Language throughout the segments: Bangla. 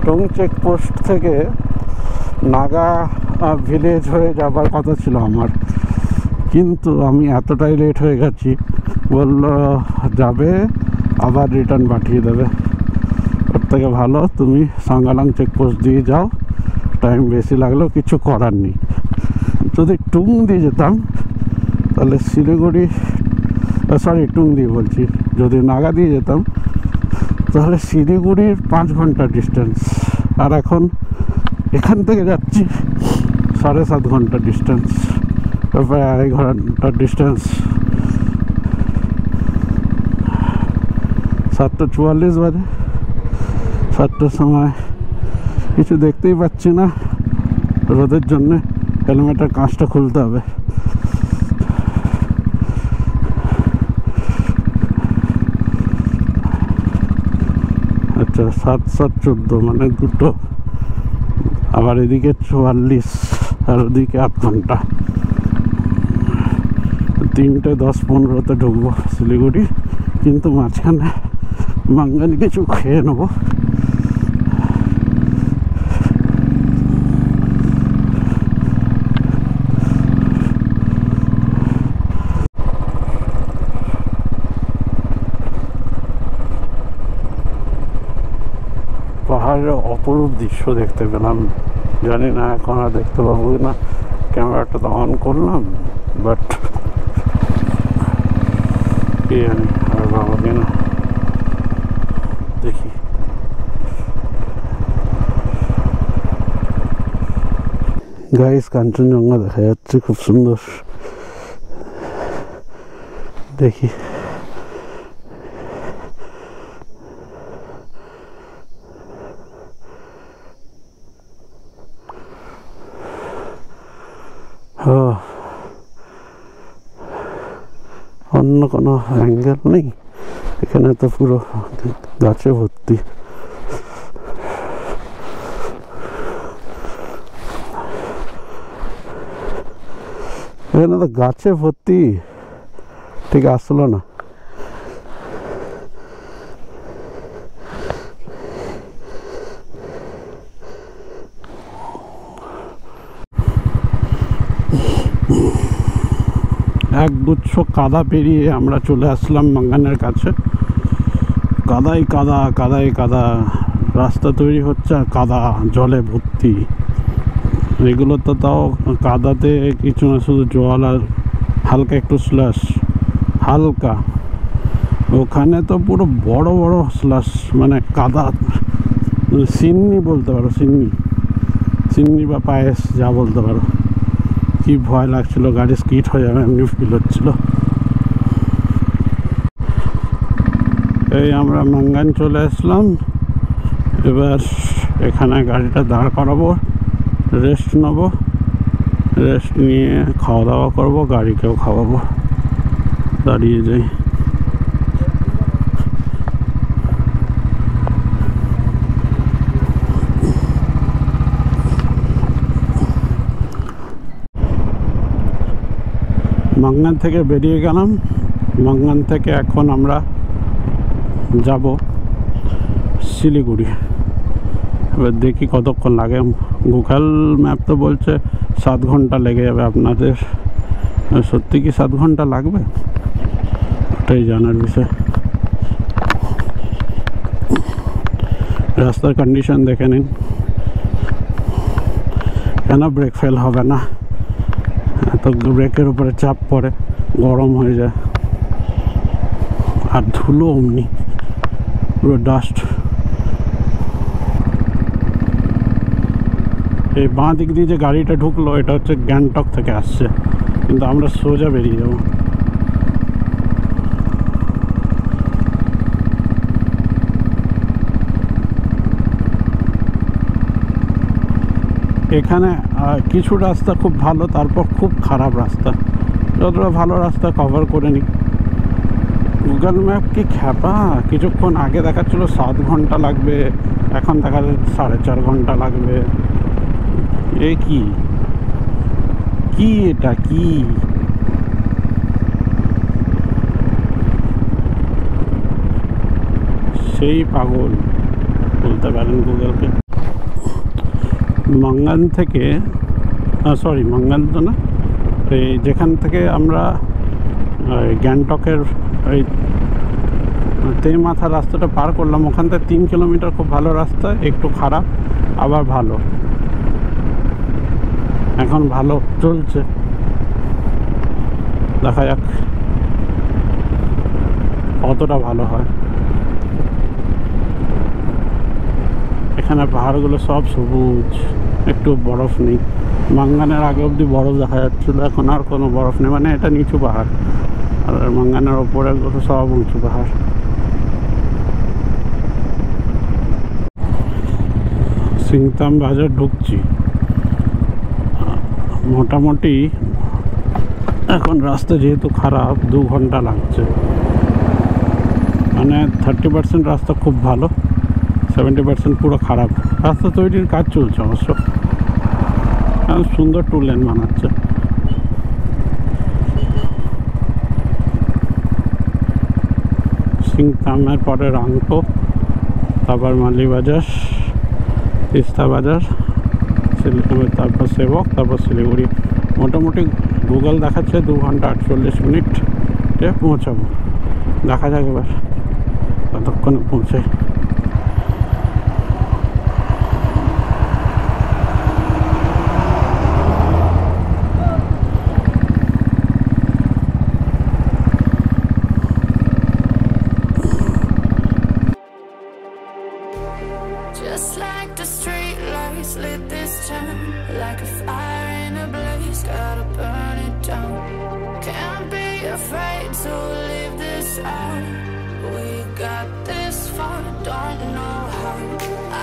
টং চেকপোস্ট থেকে নাগা ভিলেজ হয়ে যাবার কথা ছিল আমার, কিন্তু আমি এতটাই লেট হয়ে গেছি, বলল যাবে আবার রিটার্ন পাঠিয়ে দেবে। ওর থেকে ভালো তুমি সাঙ্গালাং চেকপোস্ট দিয়ে যাও, টাইম বেশি লাগলেও কিছু করার নেই। যদি টুং দিয়ে যেতাম তাহলে শিলিগুড়ি, সরি টুং দিয়ে বলছি, যদি নাগা দিয়ে যেতাম তাহলে শিলিগুড়ির 5 ঘন্টা ডিস্টেন্স, আর এখন এখান থেকে যাচ্ছি 7.5 ঘন্টা ডিস্টেন্স, প্রায় 2.5 ঘন্টার ডিস্টেন্স। 7:44 বাজে, 7টার সময় কিছু দেখতেই পাচ্ছি না রোদের জন্যে, হেলমেটের কাঁচটা খুলতে হবে। আচ্ছা 7:14 মানে 2টো, আবার এদিকে 44 আর ওদিকে 8 ঘন্টা। 3:10-15 ঢুকবো শিলিগুড়ি, কিন্তু মাঝখানে মাঙ্গানি কিছু খেয়ে নেবো। পাহাড়ের অপরূপ দৃশ্য দেখতে পেলাম, জানি না এখন আর দেখতে পাবো কিনা, ক্যামেরাটা তো অন করলাম, বাট কি জানি আর পাবো কিনা, দেখি। গাইস কাঞ্চনজঙ্ঘা দেখা যাচ্ছে, খুব সুন্দর, দেখি। অন্য কোনো অ্যাঙ্গেল নেই, এখানে তো পুরো গাছে ভর্তি। এখানে তো গাছে ভর্তি, ঠিক আসলো না। এক গুচ্ছ কাদা পেরিয়ে আমরা চলে আসলাম মাঙ্গানের কাছে। কাদাই কাদা, কাদাই কাদা, রাস্তা তৈরি হচ্ছে আর কাদা জলে ভর্তি। এগুলো তো তাও কাদাতে কিছু না, শুধু জল আর হালকা একটু স্লাশ, হালকা। ওখানে তো পুরো বড় বড় স্লাশ, মানে কাদা, সিন্নি বলতে পারো, সিন্নি সিন্নি বা পায়েস যা বলতে পারো। কি ভয় লাগছিল, গাড়ি স্কিড হয়ে যাবে এমনি ফিল হচ্ছিল। এই আমরা মাঙ্গান চলে আসলাম, এবার এখানে গাড়িটা দাঁড় করাবো, রেস্ট নেবো, রেস্ট নিয়ে খাওয়া দাওয়া করবো, গাড়িকেও খাওয়াবো। দাঁড়িয়ে যাই। মাঙ্গান থেকে বেরিয়ে গেলাম, মাঙ্গান থেকে এখন আমরা যাব শিলিগুড়ি। এবার দেখি কতক্ষণ লাগে, গুগল ম্যাপ তো বলছে 7 ঘন্টা লেগে যাবে আপনাদের, সত্যি কি 7 ঘন্টা লাগবে ওটাই জানার বিষয়। রাস্তার কন্ডিশন দেখে নিন, কেন ব্রেক ফেল হবে না, এত ব্রেকের উপরে চাপ পড়ে, গরম হয়ে যায়, আর ধুলো অমনি পুরো ডাস্ট। এই বাঁ দিক দিয়ে যে গাড়িটা ঢুকলো এটা হচ্ছে গ্যাংটক থেকে আসছে, কিন্তু আমরা সোজা বেরিয়ে যাব। এখানে কিছু রাস্তা খুব ভালো, তারপর খুব খারাপ রাস্তা। যতটা ভালো রাস্তা কভার করে নিই। গুগল ম্যাপ কি খ্যাপা, কিছুক্ষণ আগে দেখাচ্ছিল 7 ঘন্টা লাগবে, এখন দেখা যাচ্ছে 4.5 ঘন্টা লাগবে। এ কি কি এটা কি? সেই পাগল বলতে পারেন গুগলকে। মাঙ্গান থেকে সরি মাঙ্গান তো না, এই যেখান থেকে আমরা গ্যাংটকের ওই তেমাথা রাস্তাটা পার করলাম, ওখান থেকে 3 কিলোমিটার খুব ভালো রাস্তা, একটু খারাপ আবার ভালো। এখন ভালো চলছে, দেখা যাক কতটা ভালো হয়। এখানে পাহাড়গুলো সব সবুজ, একটু বরফ নেই। মাঙ্গানের আগে অবধি বরফ দেখা যাচ্ছিলো, এখন আর কোনো বরফ নেই। মানে এটা নিচু পাহাড়, আর মাঙ্গানের ওপরে সব উঁচু পাহাড়। সিংতাম বাজার ঢুকছি, মোটামুটি এখন রাস্তা যেহেতু খারাপ 2 ঘন্টা লাগছে। মানে 30% রাস্তা খুব ভালো, 70% পুরো খারাপ। রাস্তা তৈরির কাজ চলছে অবশ্য, সুন্দর 2 লেন বানাচ্ছে। সিংতামের পরে রাংপো, তারপর মালিবাজার, তিস্তা বাজার, তারপর সেবক, তারপর শিলিগুড়ি। মোটামুটি গুগল দেখাচ্ছে 2 ঘন্টা 48 মিনিটে পৌঁছাবো। দেখা যাক এবার কতক্ষণে পৌঁছে। Just like the street lights lit this town, like a fire in a blaze, gotta burn it down. Can't be afraid to leave this out. We got this far, don't know how.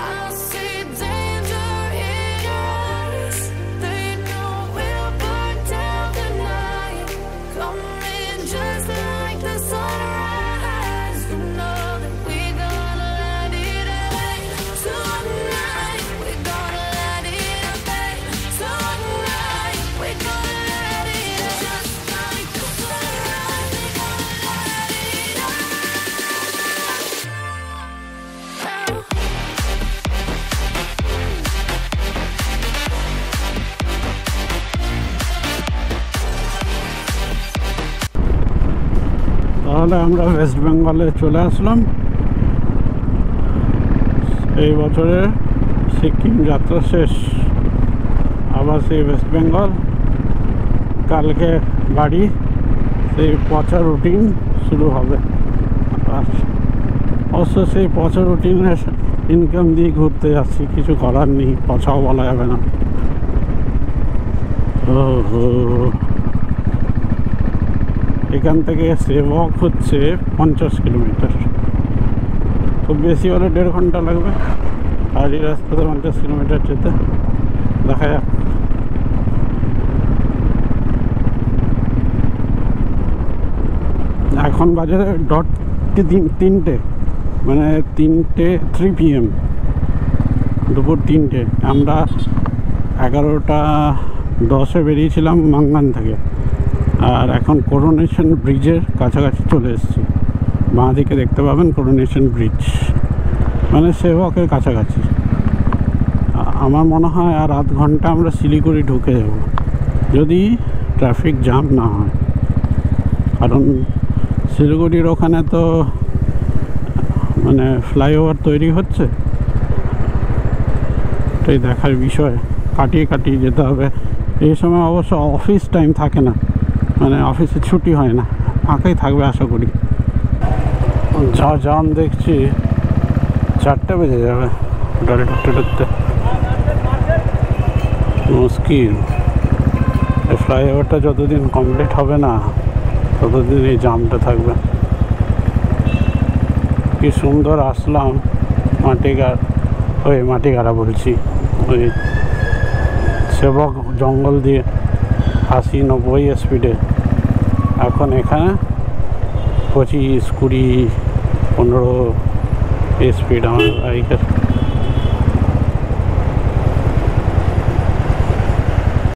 I see danger in your eyes. They know we'll burn down the night. Coming just like the sunrise. You know that we gonna let it out. Tonight, we gonna let it out, babe. Tonight, we gonna let it out. Just like the sunrise, we gonna let it out. তাহলে আমরা ওয়েস্ট বেঙ্গলে চলে আসলাম। এই বছরে সিকিম যাত্রা শেষ, আবার সেই ওয়েস্ট বেঙ্গল। কালকে বাড়ি, সেই পচা রুটিন শুরু হবে। আর অবশ্য সেই পচা রুটিনের ইনকাম দিয়ে ঘুরতে যাচ্ছি, কিছু করার নেই, পচাও বলা যাবে না। এখান থেকে সেবক হচ্ছে 50 কিলোমিটার, খুব বেশি হলে 1.5 ঘন্টা লাগবে। আর এই রাস্তাতে 50 কিলোমিটার যেতে, দেখা যাক। এখন বাজে ডট 3টে, মানে 3 PM, দুপুর 3টে। আমরা 11:10 বেরিয়েছিলাম মাঙ্গান থেকে, আর এখন করোনেশন ব্রিজের কাছাকাছি চলে এসেছি। বাঁ দিকে দেখতে পাবেন করোনেশন ব্রিজ, মানে সেবকের কাছাকাছি। আমার মনে হয় আর আধ ঘন্টা আমরা শিলিগুড়ি ঢুকে যাব, যদি ট্রাফিক জ্যাম না হয়। কারণ শিলিগুড়ির ওখানে তো মানে ফ্লাইওভার তৈরি হচ্ছে, এটাই দেখার বিষয়। কাটিয়ে কাটিয়ে যেতে হবে। এই সময় অবশ্য অফিস টাইম থাকে না, মানে অফিসে ছুটি হয় না, ফাঁকাই থাকবে আশা করি। যা জাম দেখছি 4টে বেজে যাবে ঢুকতে ঢুকতে, মুশকিল। এই ফ্লাইওভারটা যতদিন কমপ্লিট হবে না ততদিন এই জামটা থাকবে। কি সুন্দর আসলাম মাটিগাড়া বলছি, ওই সেবক জঙ্গল দিয়ে 80-90 স্পিডে। এখন এখানে 25-20-15 স্পিড আমার বাইকের।